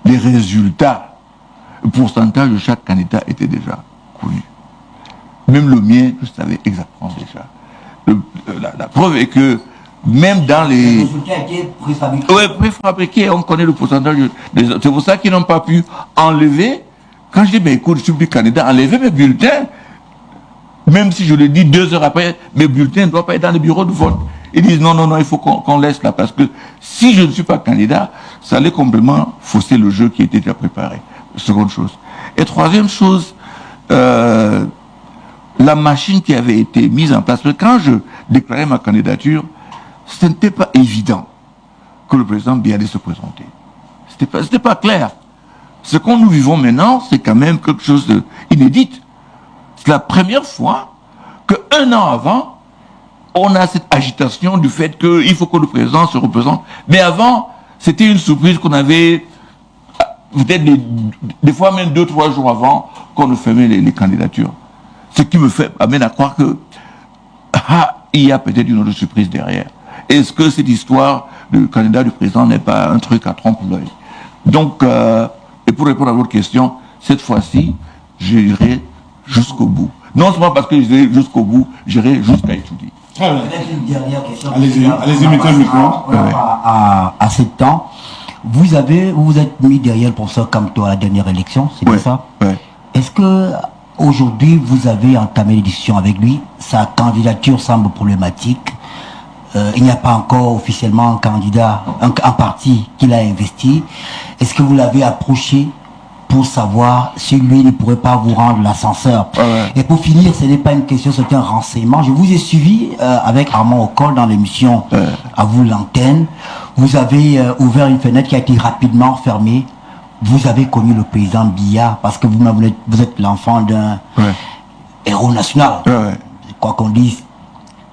les résultats, le pourcentage de chaque candidat était déjà connu. Même le mien, je savais exactement déjà. La preuve est que même dans les... Le résultat était préfabriqué. Oui, préfabriqué, on connaît le pourcentage. C'est pour ça qu'ils n'ont pas pu enlever. Quand je dis, ben écoute, je suis plus candidat, enlever mes bulletins, même si je le dis 2 heures après, mes bulletins ne doivent pas être dans le bureau de vote. Ils disent non, il faut qu'on laisse là, parce que si je ne suis pas candidat, ça allait complètement fausser le jeu qui était déjà préparé. Seconde chose. Et troisième chose, la machine qui avait été mise en place. Quand je déclarais ma candidature, ce n'était pas évident que le président Biya allait se présenter. C'était pas clair. Ce qu'on nous vivons maintenant, c'est quand même quelque chose d'inédit. C'est la première fois qu'un an avant, on a cette agitation du fait qu'il faut que le président se représente. Mais avant, c'était une surprise qu'on avait, peut-être des fois même 2-3 jours avant qu'on ne fermait les candidatures. Ce qui me amène à croire que il y a peut-être une autre surprise derrière. Est-ce que cette histoire du candidat du président n'est pas un truc à trompe-l'œil? Donc, et pour répondre à votre question, cette fois-ci, j'irai jusqu'au bout. Non seulement parce que j'irai jusqu'au bout, j'irai jusqu'à étudier. Peut-être une dernière question. Allez-y, mettez le micro. À 7 ans, vous vous êtes mis derrière le professeur Kamto à la dernière élection, c'est bien ça? Ouais. Est-ce que aujourd'hui vous avez entamé les discussions avec lui? Sa candidature semble problématique. Il n'y a pas encore officiellement un candidat, un parti qu'il a investi. Est-ce que vous l'avez approché pour savoir si lui ne pourrait pas vous rendre l'ascenseur? Et pour finir, ce n'est pas une question, c'est un renseignement. Je vous ai suivi avec Armand Ocol dans l'émission À vous l'antenne. Vous avez ouvert une fenêtre qui a été rapidement fermée. Vous avez connu le président Biya parce que vous-même vous êtes l'enfant d'un héros national. Quoi qu'on dise.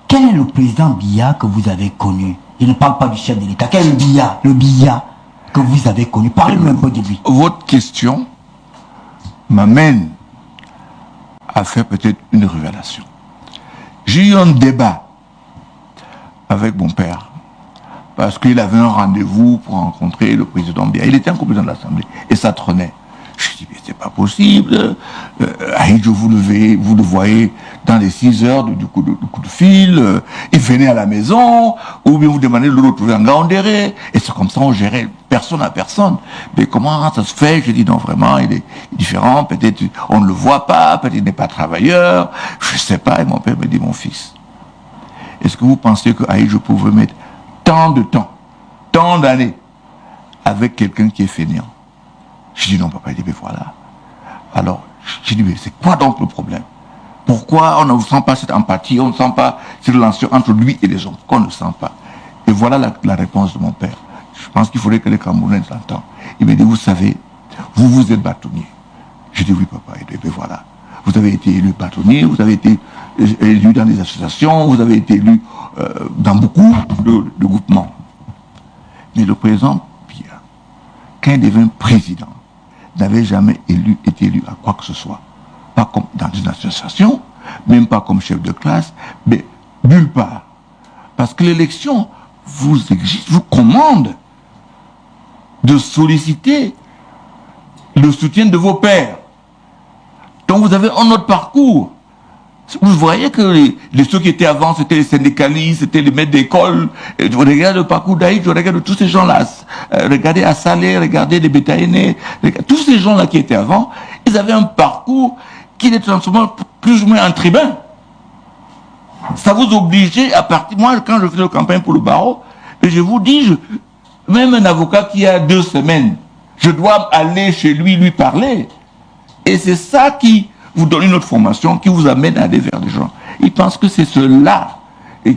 Quel est le président Biya que vous avez connu? Je ne parle pas du chef de l'État. Quel est le Biya que vous avez connu? Parlez-nous un peu de lui. Votre question m'amène à faire peut-être une révélation. J'ai eu un débat avec mon père parce qu'il avait un rendez-vous pour rencontrer le président Biya. Il était un président de l'Assemblée et ça trônait. Je dis, mais c'est pas possible. Ahidjo, vous le voyez dans les 6 heures du coup de fil. Il venait à la maison, ou bien vous demandez de le retrouver en Gaondéré. Et c'est comme ça, on gérait personne à personne. Mais comment ça se fait? Je dis, non, vraiment, il est différent. Peut-être on ne le voit pas, peut-être il n'est pas travailleur. Je sais pas. Et mon père me dit, mon fils, est-ce que vous pensez que Ahidjo pouvait mettre tant de temps, tant d'années avec quelqu'un qui est fainéant? Je dis non, papa, il dit, mais voilà. Alors, je dis, mais c'est quoi donc le problème? Pourquoi on ne sent pas cette empathie, on ne sent pas cette relation entre lui et les autres? Pourquoi on ne le sent pas? Et voilà la réponse de mon père. Je pense qu'il faudrait que les Camerounais l'entendent. Il me dit, vous savez, vous êtes bâtonnier. Je dis, oui, papa. Il dit, mais voilà. Vous avez été élu bâtonnier, vous avez été élu dans des associations, vous avez été élu dans beaucoup de groupements. Mais le président Biya, quand il devint président, n'avait jamais été élu à quoi que ce soit. Pas comme dans une association, même pas comme chef de classe, mais nulle part. Parce que l'élection vous exige, vous commande de solliciter le soutien de vos pairs. Donc vous avez un autre parcours. Vous voyez que ceux qui étaient avant, c'était les syndicalistes, c'était les maîtres d'école. Vous regardez le parcours d'Aïd, je regarde tous ces gens-là. Regardez Assalé, regardez les Bétaïnés. Tous ces gens-là qui étaient avant, ils avaient un parcours qui les transformait plus ou moins en tribun. Ça vous obligeait à partir... Moi, quand je faisais la campagne pour le barreau, je vous dis, même un avocat qui a 2 semaines, je dois aller chez lui parler. Et c'est ça qui vous donne une autre formation, qui vous amène à aller vers des gens. Il pense que c'est cela,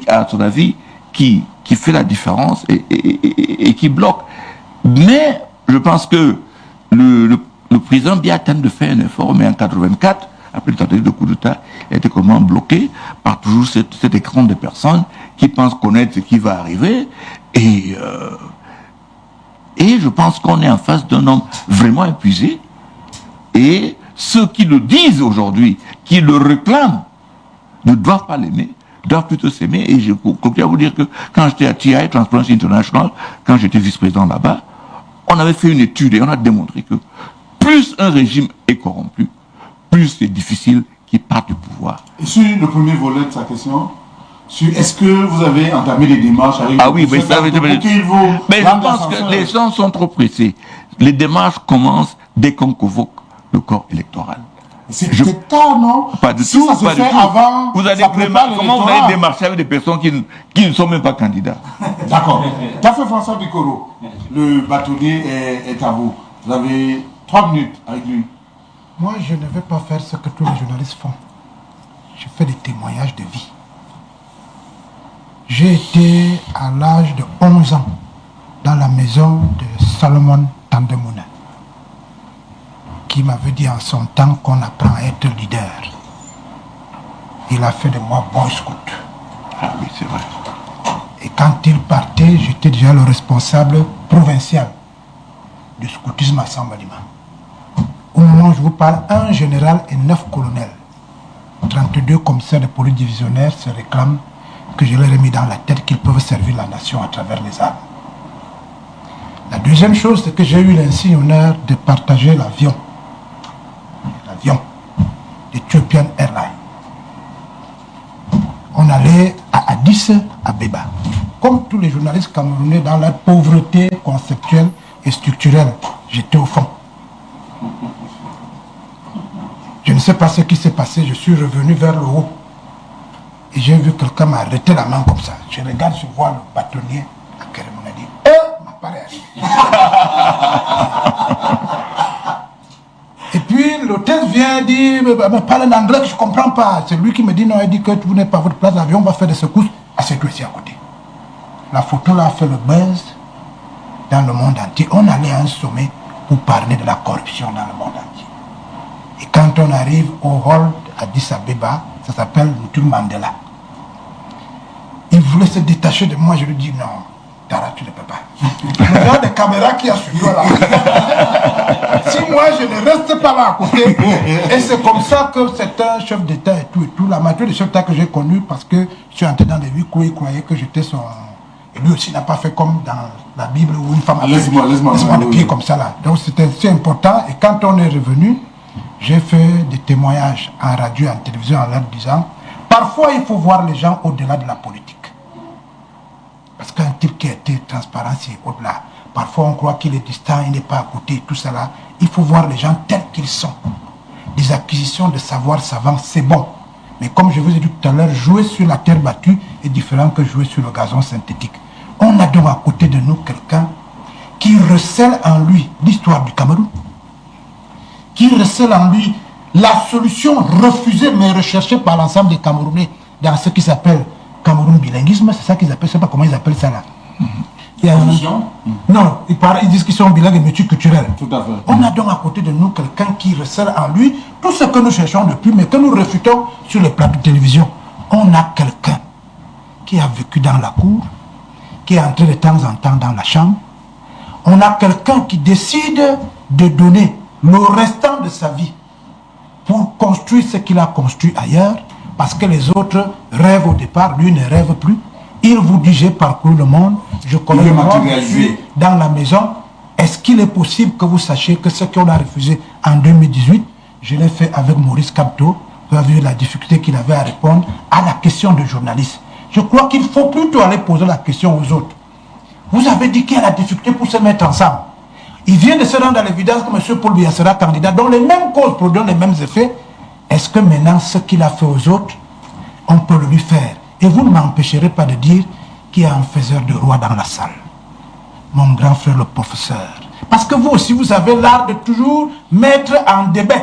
à son avis, qui fait la différence et qui bloque. Mais je pense que le président Biya tente de faire un effort, mais en 84, après le tentative de coup d'État, il a été complètement bloqué par toujours cet écran de personnes qui pensent connaître ce qui va arriver. Et je pense qu'on est en face d'un homme vraiment épuisé. Et ceux qui le disent aujourd'hui, qui le réclament, ne doivent pas l'aimer, doivent plutôt s'aimer. Et je continue à vous dire que quand j'étais à TI, Transparency International, quand j'étais vice-président là-bas, On avait fait une étude et on a démontré que plus un régime est corrompu, plus c'est difficile qu'il parte du pouvoir. Et sur le premier volet de sa question, est-ce que vous avez entamé des démarches avec mais ça veut dire... Mais je pense que les gens sont trop pressés. Les démarches commencent dès qu'on convoque le corps électoral. C'est tard, non? Pas du si tout, ça se pas du fait tout. Avant, comment vous allez démarcher avec des personnes qui ne sont même pas candidats? D'accord. Qu'a fait François Bikoro? Le bâtonnier est à vous. Vous avez 3 minutes avec lui. Moi, je ne vais pas faire ce que tous les journalistes font. Je fais des témoignages de vie. J'ai été à l'âge de 11 ans dans la maison de Salomon Tandemounen, qui m'avait dit en son temps qu'on apprend à être leader. Il a fait de moi Boy Scout. Ah oui, c'est vrai. Et quand il partait, j'étais déjà le responsable provincial du scoutisme à Sambalima. Au moment où je vous parle, 1 général et 9 colonels, 32 commissaires de police divisionnaires se réclament que je leur ai mis dans la tête qu'ils peuvent servir la nation à travers les armes. La deuxième chose, c'est que j'ai eu l'insigne honneur de partager l'avion d'Ethiopian Airlines. On allait à Addis Abeba. Comme tous les journalistes camerounais dans la pauvreté conceptuelle et structurelle, j'étais au fond. Je ne sais pas ce qui s'est passé, je suis revenu vers le haut. Et j'ai vu quelqu'un m'arrêter la main comme ça. Je regarde, je vois le bâtonnier à Kérémon a dit « m'appareil arrive ». Et puis l'hôtesse vient dire « mais parle en anglais que je ne comprends pas ». C'est lui qui me dit « non, il dit que vous n'êtes pas à votre place, l'avion va faire des secousses ». Assieds-toi ici à côté. La photo là a fait le buzz dans le monde entier. On allait à un sommet pour parler de la corruption dans le monde entier. Et quand on arrive au hall d'Addis Abeba, ça s'appelle Moutour Mandela. Il voulait se détacher de moi, je lui dis non, Tara, tu ne peux pas. Il y a des caméras qui a sur toi là. Si moi je ne reste pas là à côté, et c'est comme ça que c'est un chef d'État et tout, la majorité des chefs d'État que j'ai connus, parce que je suis entré dans les 8 coups, il croyait que j'étais son... Et lui aussi n'a pas fait comme dans la Bible où une femme a laisse-moi le pied comme ça là. Donc c'était si important, et quand on est revenu, j'ai fait des témoignages en radio, en télévision, en leur disant, parfois il faut voir les gens au-delà de la politique. Parce qu'un type qui a été transparent, c'est au-delà. Parfois on croit qu'il est distant, il n'est pas à côté, tout ça là. Il faut voir les gens tels qu'ils sont. Des acquisitions de savoir savant, c'est bon. Mais comme je vous ai dit tout à l'heure, jouer sur la terre battue est différent que jouer sur le gazon synthétique. On a donc à côté de nous quelqu'un qui recèle en lui l'histoire du Cameroun, qui recèle en lui la solution refusée mais recherchée par l'ensemble des Camerounais dans ce qui s'appelle Cameroun bilinguisme, c'est ça qu'ils appellent, je ne sais pas comment ils appellent ça là. Il y a non, ils disent qu'ils sont bilingues et multiculturels. Tout à fait. On a donc à côté de nous quelqu'un qui recèle en lui tout ce que nous cherchons depuis, mais que nous refutons sur les plateaux de télévision. On a quelqu'un qui a vécu dans la cour, qui est entré de temps en temps dans la chambre. On a quelqu'un qui décide de donner le restant de sa vie pour construire ce qu'il a construit ailleurs, parce que les autres rêvent au départ, lui ne rêve plus. Il vous dit, j'ai parcouru le monde, je connais le monde, je suis dans la maison. Est-ce qu'il est possible que vous sachiez que ce qu'on a refusé en 2018, je l'ai fait avec Maurice Kamto, vous avez vu la difficulté qu'il avait à répondre à la question de journaliste. Je crois qu'il faut plutôt aller poser la question aux autres. Vous avez dit qu'il y a la difficulté pour se mettre ensemble. Il vient de se rendre à l'évidence que M. Paul Biya sera candidat, dont les mêmes causes produisent les mêmes effets. Est-ce que maintenant, ce qu'il a fait aux autres, on peut le lui faire? Et vous ne m'empêcherez pas de dire qu'il y a un faiseur de roi dans la salle. Mon grand frère, le professeur. Parce que vous aussi, vous avez l'art de toujours mettre en débat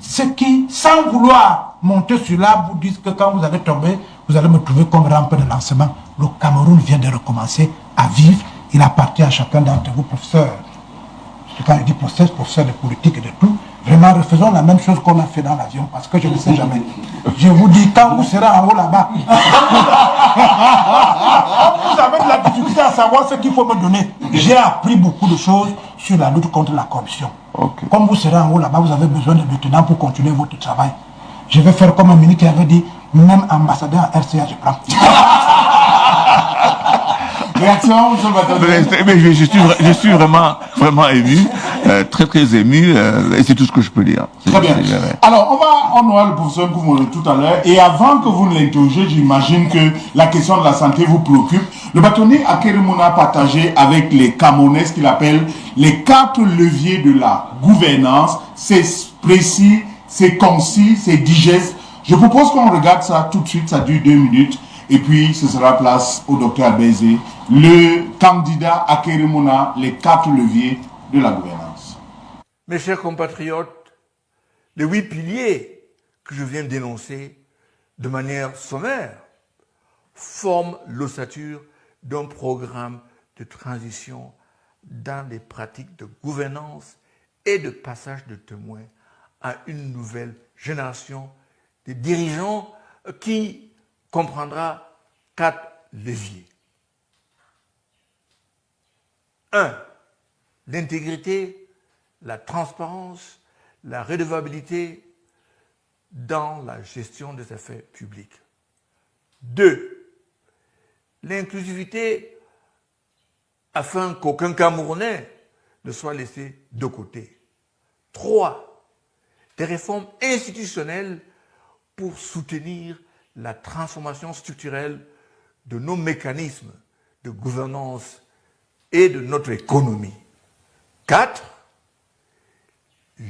ceux qui, sans vouloir monter sur l'arbre, vous disent que quand vous allez tomber, vous allez me trouver comme rampe de lancement. Le Cameroun vient de recommencer à vivre. Il appartient à chacun d'entre vous, professeur. Quand je dis professeur de politique et de tout, vraiment refaisons la même chose qu'on a fait dans l'avion, parce que je ne sais jamais. Je vous dis, quand vous serez en haut là-bas, vous avez de la difficulté à savoir ce qu'il faut me donner. J'ai appris beaucoup de choses sur la lutte contre la corruption. Okay. Comme vous serez en haut là-bas, vous avez besoin de lieutenants pour continuer votre travail. Je vais faire comme un ministre qui avait dit, même ambassadeur en RCA, je prends. Réaction, monsieur le bâtonnier? Mais je suis vraiment, vraiment ému, très ému, et c'est tout ce que je peux dire. Très bien. Alors, on aura le professeur Nkoumolo tout à l'heure, et avant que vous ne l'interrogez, j'imagine que la question de la santé vous préoccupe. Le bâtonnier Akerimona a partagé avec les Camerounais ce qu'il appelle les 4 leviers de la gouvernance. C'est précis, c'est concis, c'est digeste. Je propose qu'on regarde ça tout de suite, ça dure 2 minutes. Et puis, ce sera place au docteur Albezé, le candidat Akerimona, les 4 leviers de la gouvernance. Mes chers compatriotes, les 8 piliers que je viens d'énoncer de manière sommaire forment l'ossature d'un programme de transition dans les pratiques de gouvernance et de passage de témoins à une nouvelle génération de dirigeants qui comprendra 4 leviers. 1. L'intégrité, la transparence, la redevabilité dans la gestion des affaires publiques. 2. L'inclusivité afin qu'aucun Camerounais ne soit laissé de côté. 3. Des réformes institutionnelles pour soutenir la transformation structurelle de nos mécanismes de gouvernance et de notre économie. 4.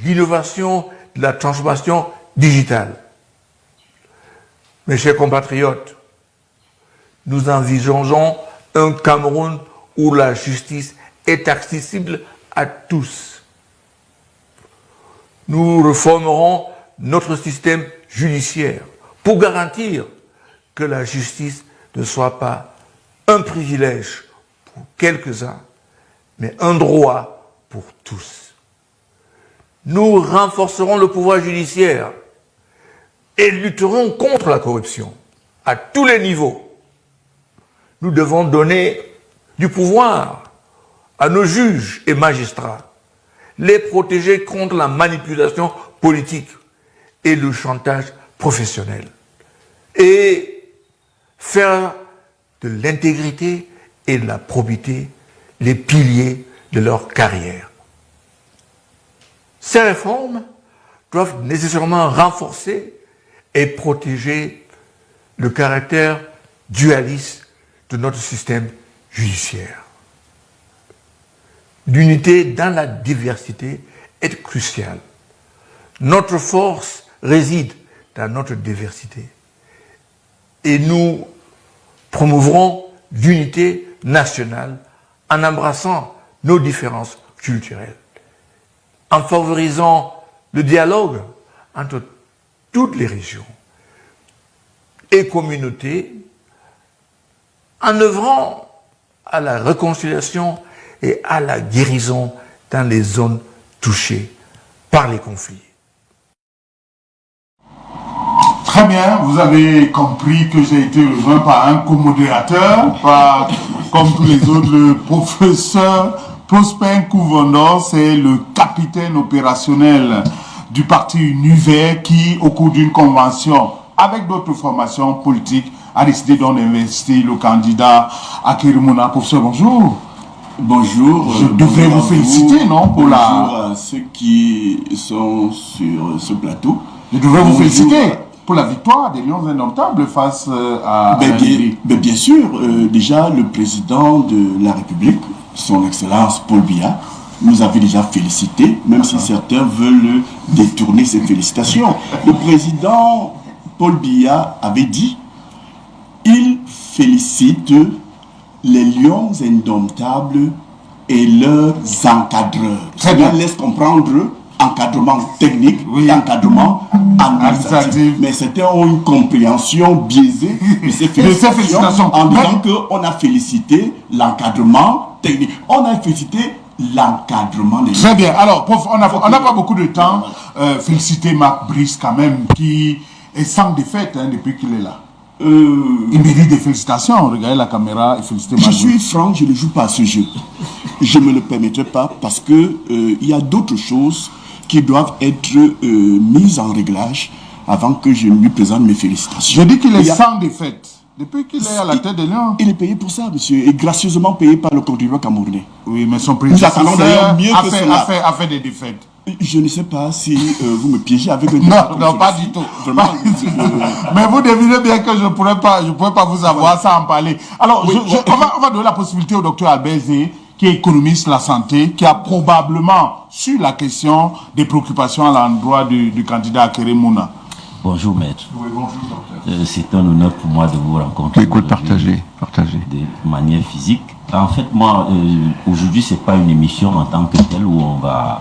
L'innovation de la transformation digitale. Mes chers compatriotes, nous envisageons un Cameroun où la justice est accessible à tous. Nous réformerons notre système judiciaire pour garantir que la justice ne soit pas un privilège pour quelques-uns, mais un droit pour tous. Nous renforcerons le pouvoir judiciaire et lutterons contre la corruption à tous les niveaux. Nous devons donner du pouvoir à nos juges et magistrats, les protéger contre la manipulation politique et le chantage professionnel, et faire de l'intégrité et de la probité les piliers de leur carrière. Ces réformes doivent nécessairement renforcer et protéger le caractère dualiste de notre système judiciaire. L'unité dans la diversité est cruciale. Notre force réside dans notre diversité. Et nous promouvrons l'unité nationale en embrassant nos différences culturelles, en favorisant le dialogue entre toutes les régions et communautés, en œuvrant à la réconciliation et à la guérison dans les zones touchées par les conflits. Très bien, vous avez compris que j'ai été rejoint par un co-modérateur, pas comme tous les autres, le professeur Prosper Nkouvondor, c'est le capitaine opérationnel du parti Univers qui, au cours d'une convention avec d'autres formations politiques, a décidé d'en investir le candidat Akerimona. Professeur, bonjour. Bonjour. Je devrais vous féliciter, non, pour bonjour à ceux qui sont sur ce plateau. Je devrais vous féliciter pour la victoire des Lions Indomptables face à bien sûr, déjà le président de la République, son Excellence Paul Biya, nous avait déjà félicité, même si certains veulent détourner ces félicitations. Le président Paul Biya avait dit, il félicite les Lions Indomptables et leurs encadreurs. Très bien. Ça laisse comprendre encadrement technique, et encadrement administratif. Mais certains ont une compréhension biaisée de ces félicitations en disant qu'on a félicité l'encadrement technique. On a félicité l'encadrement des... Très bien. Alors, prof, on n'a pas beaucoup de temps. Féliciter Marc Brice quand même, qui est sans défaite depuis qu'il est là. Il mérite des félicitations. Regardez la caméra et félicitez Marc Brice. Je suis franc, je ne joue pas à ce jeu. Je ne me le permettrai pas parce que il y a d'autres choses qui doivent être mises en réglage avant que je lui présente mes félicitations. Je dis qu'il est sans défaite. Depuis qu'il est à la tête de Lyon. Il est payé pour ça, monsieur, et gracieusement payé par le contribuable camerounais. Oui, mais son Nous attendons d'ailleurs président mieux que cela. a fait des défaites. Je ne sais pas si vous me piégez avec un Non, débat comme non, pas celui-ci. du tout. Vraiment, Mais vous devinez bien que je ne pourrais pas vous avoir ça en parler. Alors, Oui, on va donner la possibilité au docteur Albert Zé, qui est économiste de la santé, qui a probablement su la question des préoccupations à l'endroit du candidat Akeré Mouna. Bonjour maître. Oui, bonjour docteur. C'est un honneur pour moi de vous rencontrer. Écoute, aujourd'hui partagez. De manière physique. En fait, moi, aujourd'hui, c'est pas une émission en tant que telle où on va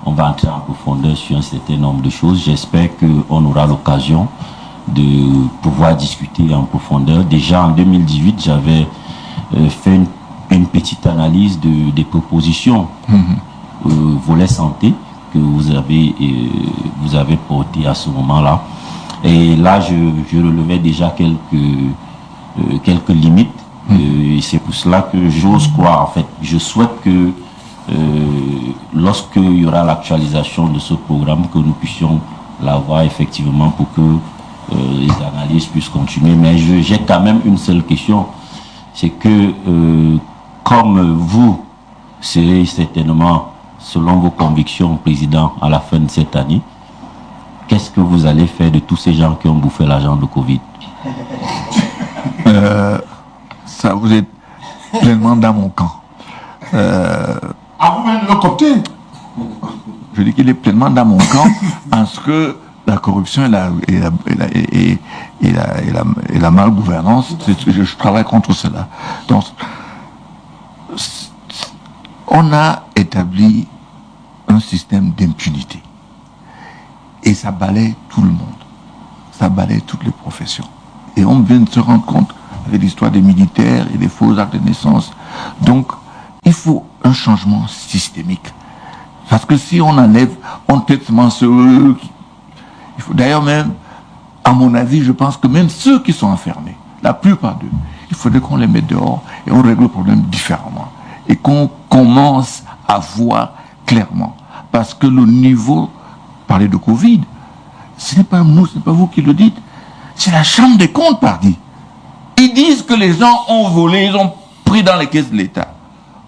entrer en profondeur sur un certain nombre de choses. J'espère qu'on aura l'occasion de pouvoir discuter en profondeur. Déjà en 2018, j'avais fait une petite analyse des propositions volet santé que vous avez porté à ce moment-là. Et là, je relevais déjà quelques limites. Et c'est pour cela que j'ose croire, en fait, je souhaite que lorsqu'il y aura l'actualisation de ce programme, que nous puissions l'avoir effectivement pour que les analyses puissent continuer. Mais j'ai quand même une seule question, c'est que comme vous serez certainement, selon vos convictions, président à la fin de cette année, qu'est-ce que vous allez faire de tous ces gens qui ont bouffé l'argent de Covid? Ça, vous êtes pleinement dans mon camp. À vous-même le copter. Je dis qu'il est pleinement dans mon camp en ce que la corruption et la malgouvernance, je travaille contre cela. Donc, on a établi un système d'impunité. Et ça balaye tout le monde. Ça balaye toutes les professions. Et on vient de se rendre compte avec l'histoire des militaires et des faux actes de naissance. Donc, il faut un changement systémique. Parce que si on enlève, on traite seulement ceux qui... Il faut d'ailleurs même, à mon avis, je pense que même ceux qui sont enfermés, la plupart d'eux, il faudrait qu'on les mette dehors et on règle le problème différemment. Et qu'on commence à voir clairement. Parce que le niveau, parler de Covid, ce n'est pas nous, ce n'est pas vous qui le dites, c'est la Chambre des comptes, pardi. Ils disent que les gens ont volé, ils ont pris dans les caisses de l'État.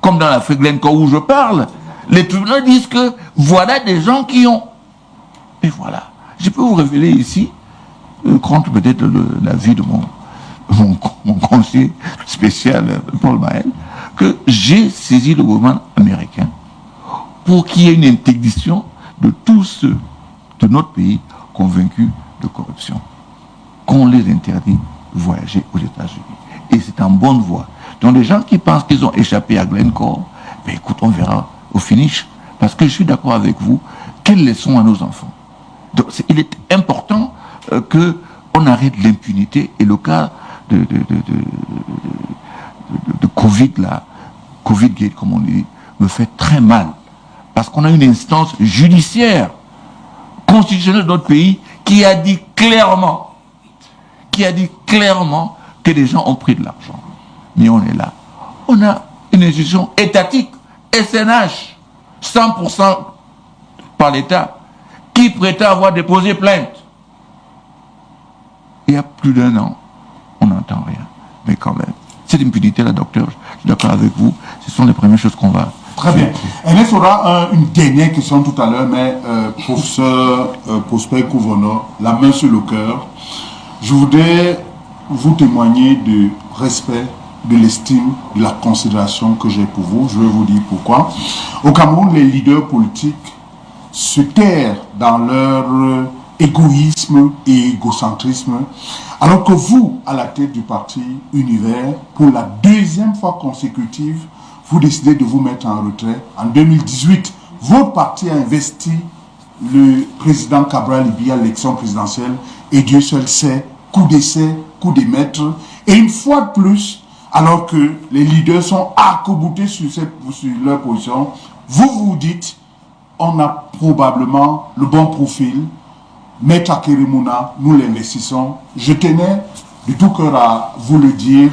Comme dans l'Afrique Glencore où je parle, les tribunaux disent que voilà des gens qui ont... Et voilà. Je peux vous révéler ici, contre peut-être l'avis de mon conseiller spécial, Paul Maël, que j'ai saisi le gouvernement américain pour qu'il y ait une interdiction de tous ceux de notre pays convaincus de corruption. Qu'on les interdit de voyager aux États-Unis. Et c'est en bonne voie. Donc les gens qui pensent qu'ils ont échappé à Glencore, ben écoute, on verra au finish. Parce que je suis d'accord avec vous, quelles leçons à nos enfants? Donc il est important qu'on arrête l'impunité et le cas de Covid là, Covid-Gate comme on dit, me fait très mal. Parce qu'on a une instance judiciaire constitutionnelle de notre pays qui a dit clairement que les gens ont pris de l'argent. Mais on est là. On a une institution étatique, SNH, 100% par l'État, qui prétend avoir déposé plainte. Il y a plus d'1 an, on n'entend rien. Mais quand même, cette impunité-là, docteur, je suis d'accord avec vous, ce sont les premières choses qu'on va... Très bien. Ernest aura une dernière question tout à l'heure, mais professeur Prosper Kouvono, la main sur le cœur, je voudrais vous témoigner du respect, de l'estime, de la considération que j'ai pour vous. Je vais vous dire pourquoi. Au Cameroun, les leaders politiques se terrent dans leur égoïsme et égocentrisme, alors que vous, à la tête du parti Univers, pour la 2e fois consécutive, vous décidez de vous mettre en retrait. En 2018, votre parti a investi le président Cabral Libya à l'élection présidentielle et Dieu seul sait, coup d'essai, coup de maître. Et une fois de plus, alors que les leaders sont arc-boutés sur leur position, vous dites, on a probablement le bon profil, Maître Akeré Mouna, nous l'investissons. Je tenais de tout cœur à vous le dire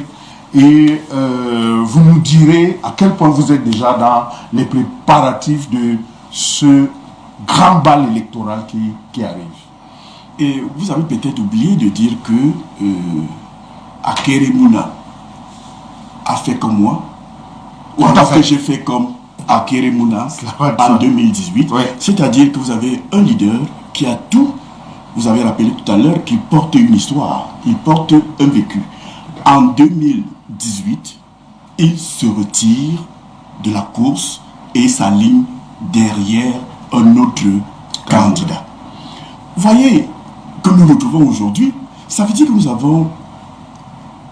et vous nous direz à quel point vous êtes déjà dans les préparatifs de ce grand bal électoral qui arrive. Et vous avez peut-être oublié de dire que Akeremouna a fait comme moi, ou Tout à alors fait. que j'ai fait comme Akeremouna va de en soi. 2018. Ouais. C'est-à-dire que vous avez un leader qui a tout, vous avez rappelé tout à l'heure, qu'il porte une histoire, il porte un vécu. En 2018, il se retire de la course et s'aligne derrière un autre candidat. Voyez que nous nous retrouvons aujourd'hui, ça veut dire que nous avons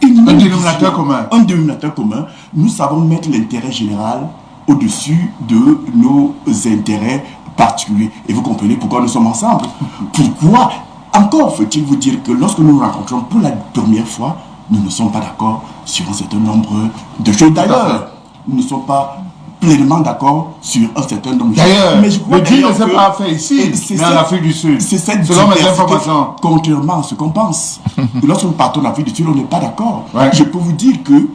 Un dénominateur commun. Un dénominateur commun. Nous savons mettre l'intérêt général au-dessus de nos intérêts particuliers. Et vous comprenez pourquoi nous sommes ensemble. Pourquoi? Encore faut-il vous dire que lorsque nous nous rencontrons pour la première fois, nous ne sommes pas d'accord sur un certain nombre de choses. D'ailleurs, nous ne sommes pas pleinement d'accord sur un certain nombre de choses. D'ailleurs, Mais je crois le deal ne d'ailleurs s'est que- pas fait ici, et c'est mais en cette- Afrique du Sud. C'est cette Selon mes diversité, informations. contrairement à ce qu'on pense. Lorsque nous partons en Afrique du Sud, on n'est pas d'accord. Ouais. Je peux vous dire que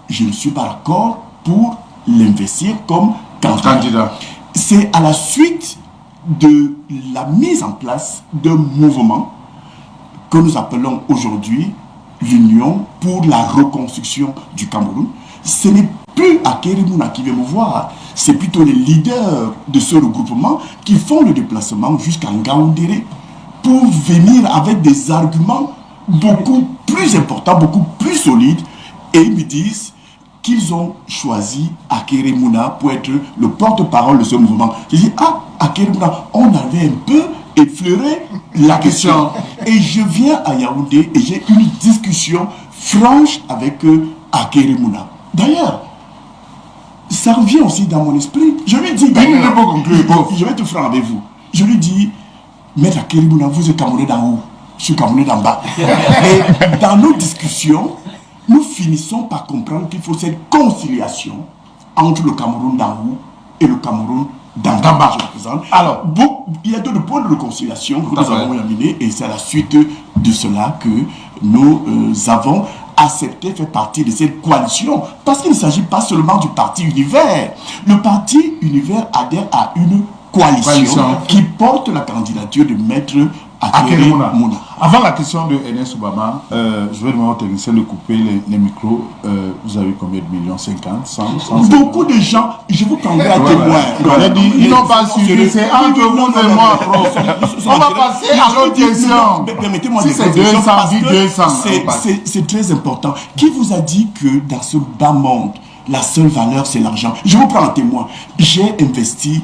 je ne suis pas d'accord pour l'investir comme candidat. C'est à la suite de la mise en place d'un mouvement que nous appelons aujourd'hui l'Union pour la reconstruction du Cameroun. Ce n'est plus Akeremouna qui vient me voir, c'est plutôt les leaders de ce regroupement qui font le déplacement jusqu'à Ngaoundéré pour venir avec des arguments beaucoup plus importants, beaucoup plus solides, et ils me disent qu'ils ont choisi Akeremouna pour être le porte-parole de ce mouvement. Je dis, ah, Akeremouna, on avait un peu effleuré la question. Et je viens à Yaoundé et j'ai une discussion franche avec Akeremouna. D'ailleurs, ça revient aussi dans mon esprit. Je lui dis, d'ailleurs, peut conclure, pauvre. je vais être franc avec vous. Je lui dis, Maître Akeremouna, vous êtes Camerounais d'en haut, je suis Camerounais d'en bas. Et dans nos discussions, nous finissons par comprendre qu'il faut cette conciliation entre le Cameroun d'en haut et le Cameroun d'en bas. Alors, il y a deux points de réconciliation que nous avons amenés et c'est à la suite de cela que nous avons accepté faire partie de cette coalition. Parce qu'il ne s'agit pas seulement du parti Univers. Le parti Univers adhère à une coalition qui porte la candidature de Maître Akeremouna. Avant la question de Ernest Obama, je vais demander au technicien de couper les micros. Vous avez combien de millions? 50, 100? Beaucoup de gens, je vous prendrai à témoin. On a dit, ils n'ont pas suivi, c'est entre vous et moi, bro. On va passer à l'autre question. Permettez-moi Si de c'est 200, dis 200. C'est très important. Qui vous a dit que dans ce bas monde, la seule valeur, c'est l'argent? Je vous prends un témoin. J'ai investi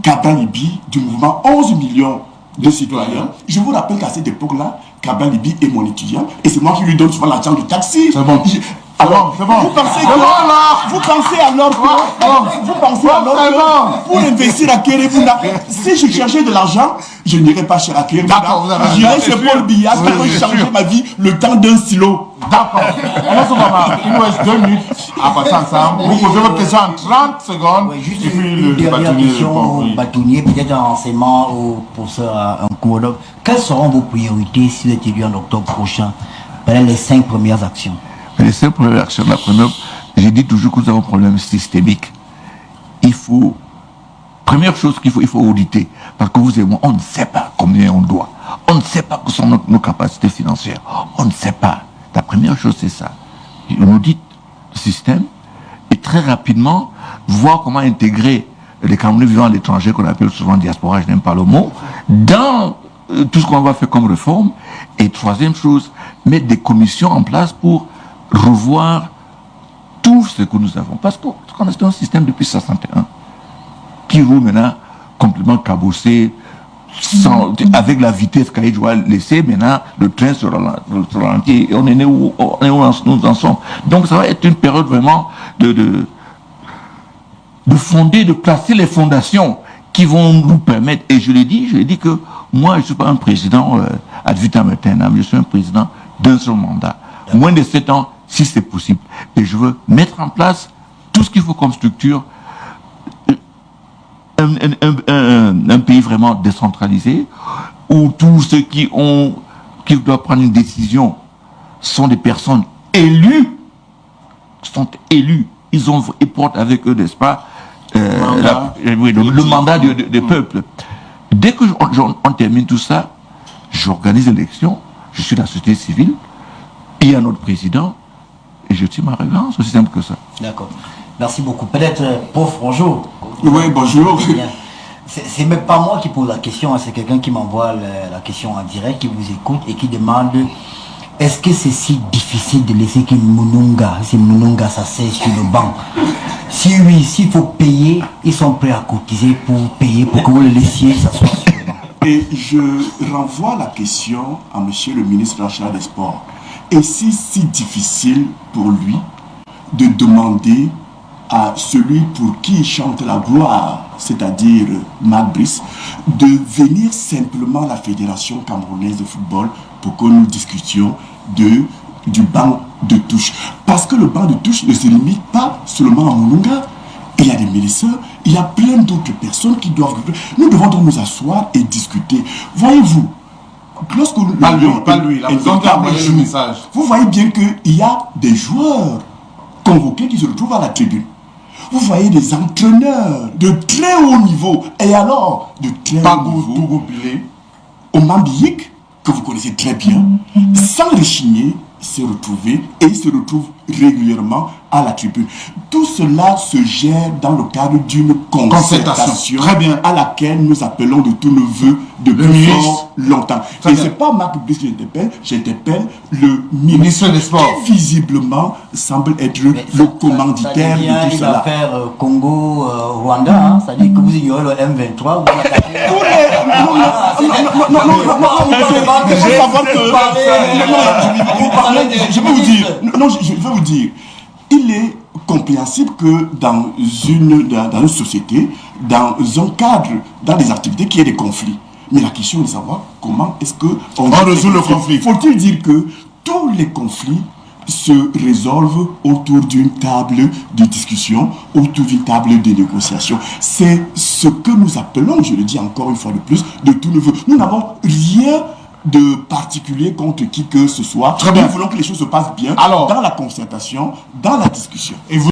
Cabral Libi du mouvement 11 millions de citoyens. Je vous rappelle qu'à cette époque-là, Cabral Libi est mon étudiant et c'est moi qui lui donne souvent l'argent du taxi. C'est bon. Alors, c'est bon. vous pensez C'est que, bon, là. vous pensez alors que, vous pensez alors que pour investir à Akeremouna, si je cherchais de l'argent, je n'irais pas chez Akeremouna. D'accord, vous avez J'irais raison, chez c'est Paul sûr. Biya qui Oui, peut c'est changer sûr. ma vie le temps d'un stylo. D'accord. Ernest Obama, il nous reste 2 minutes à passer ensemble. Vous posez votre question en 30 secondes. Oui, juste et puis une le dernière bâtonnier question répond. au Oui. bâtonnier, peut-être un renseignement au professeur Nkoudou. Quelles seront vos priorités si vous êtes élu en octobre prochain? Quelles sont les 5 premières actions? Les 5 premières actions, la première, j'ai dit toujours que nous avons un problème systémique. Il faut, première chose il faut auditer. Parce que vous et moi, on ne sait pas combien on doit. On ne sait pas quelles sont nos capacités financières. On ne sait pas. La première chose, c'est ça. On audite le système et très rapidement, voir comment intégrer les Camerounais vivant à l'étranger, qu'on appelle souvent diaspora, je n'aime pas le mot, dans tout ce qu'on va faire comme réforme. Et troisième chose, mettre des commissions en place pour revoir tout ce que nous avons. Parce qu'on a un système depuis 61 qui roule maintenant complètement cabossé, avec la vitesse qu'il doit laisser. Maintenant, le train se ralentit et on est où nous en sommes. Donc ça va être une période vraiment de fonder, de placer les fondations qui vont nous permettre. Et je l'ai dit que moi, je ne suis pas un président ad vitam aeternam, je suis un président d'un seul mandat. Moins de 7 ans, si c'est possible. Et je veux mettre en place tout ce qu'il faut comme structure, un pays vraiment décentralisé, où tous ceux qui doivent prendre une décision sont des personnes élues, ils portent avec eux, n'est-ce pas, le mandat des peuples. Dès que on termine tout ça, j'organise l'élection, je suis la société civile, il y a notre président, et je tire ma révérence, aussi simple que ça. D'accord. Merci beaucoup. Peut-être, prof, bonjour. Oui, bonjour. Bien. C'est même pas moi qui pose la question, hein, c'est quelqu'un qui m'envoie la question en direct, qui vous écoute et qui demande est-ce que c'est si difficile de laisser que Mununga s'asseye sur le banc? Si oui, s'il faut payer, ils sont prêts à cotiser pour payer pour que vous le laissiez s'asseoir sur le banc. Et je renvoie la question à monsieur le ministre des Sports. Est-ce si difficile pour lui de demander à celui pour qui il chante la gloire, c'est-à-dire Marc Brice, de venir simplement à la Fédération camerounaise de football pour que nous discutions du banc de touche. Parce que le banc de touche ne se limite pas seulement à Mununga. Il y a des ministres, il y a plein d'autres personnes qui doivent... Nous devons donc nous asseoir et discuter. Voyez-vous, lorsque nous... Pas lui, la maison qui a envoyé le message. Vous voyez bien qu'il y a des joueurs convoqués qui se retrouvent à la tribune. Vous voyez des entraîneurs de très haut niveau. Et alors, de très haut niveau, au Mambiik, que vous connaissez très bien, sans rechigner, se retrouver et se retrouve régulièrement à la tribune. Tout cela se gère dans le cadre d'une concertation très bien, à laquelle nous appelons de tous nos voeux depuis fort longtemps. Très et bien. c'est pas Marc Brice que j'interpelle le ministre des Sports, qui visiblement semble être le commanditaire de tout cela. L'affaire Congo-Rwanda, hein, c'est-à-dire que vous ignorez le M23, vous attaquez... Je vais vous dire, il est compréhensible que dans une société, dans un cadre, dans des activités, qu'il y ait des conflits. Mais la question est de savoir comment est-ce qu'on résout le conflit. Faut-il dire que tous les conflits se résolvent autour d'une table de discussion, autour d'une table de négociation. C'est ce que nous appelons, je le dis encore une fois de plus, de tout neveu. Nous n'avons rien de particulier contre qui que ce soit. Très bien. Nous voulons que les choses se passent bien Alors, dans la concertation, dans la discussion. Et vous